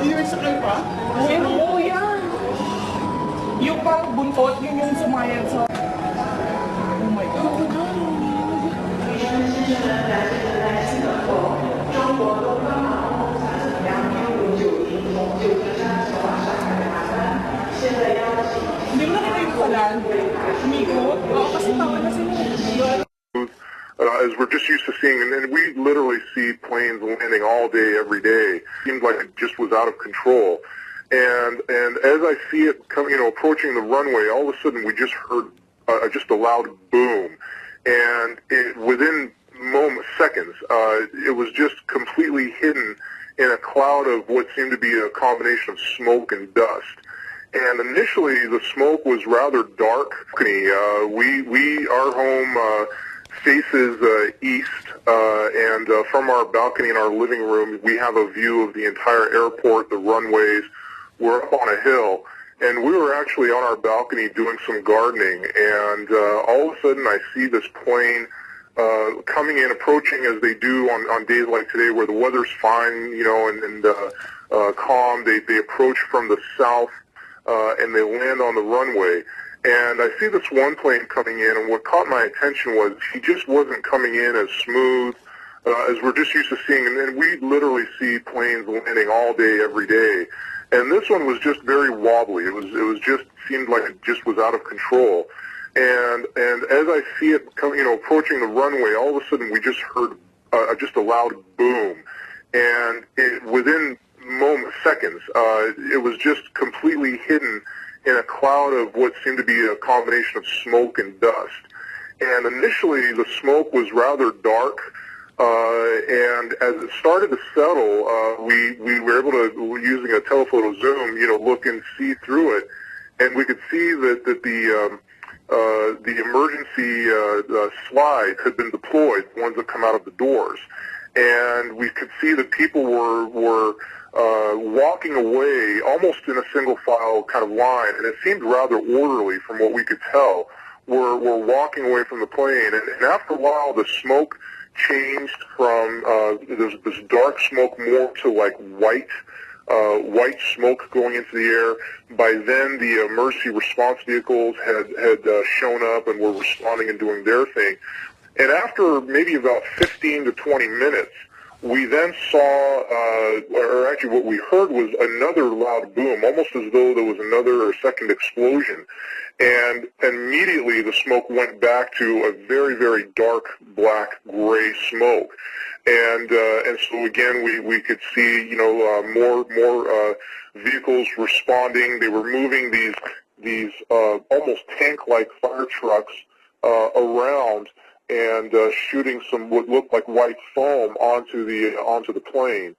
Yung sakay pa? Oo, yan. Yung parang buntot, yun yung sumayad sa... Oh my God. Hindi mo nakita yung kalan? Umikot? Oo, kasi tawa na sila. As we're just used to seeing, and then we literally see planes landing all day, every day. Seemed like it just was out of control. And as I see it coming, approaching the runway, all of a sudden we just heard just a loud boom, and within seconds, it was just completely hidden in a cloud of what seemed to be a combination of smoke and dust. And initially, the smoke was rather dark. Our home faces east, and from our balcony in our living room, we have a view of the entire airport, the runways. We're up on a hill, and we were actually on our balcony doing some gardening, and all of a sudden I see this plane coming in, approaching as they do on days like today where the weather's fine, and calm. They approach from the south, and they land on the runway. And I see this one plane coming in, and what caught my attention was he just wasn't coming in as smooth as we're just used to seeing. And we literally see planes landing all day, every day. And this one was just very wobbly. It was just seemed like it just was out of control. And as I see it coming, approaching the runway, all of a sudden we just heard just a loud boom, and within seconds, it was just completely hidden in a cloud of what seemed to be a combination of smoke and dust. And initially, the smoke was rather dark, and as it started to settle, we were able to, using a telephoto zoom, look and see through it, and we could see that the emergency slides had been deployed, the ones that come out of the doors, and we could see that people were walking away almost in a single file kind of line, and it seemed rather orderly from what we could tell. We're walking away from the plane, and after a while the smoke changed from this dark smoke more to like white smoke going into the air. By then the emergency response vehicles had shown up and were responding and doing their thing. And after maybe about 15 to 20 minutes, we then saw, or actually what we heard was another loud boom, almost as though there was another or second explosion. And immediately the smoke went back to a very, very dark, black, gray smoke. And so again, we could see, more vehicles responding. They were moving these almost tank-like fire trucks around, and shooting some what looked like white foam onto the plane.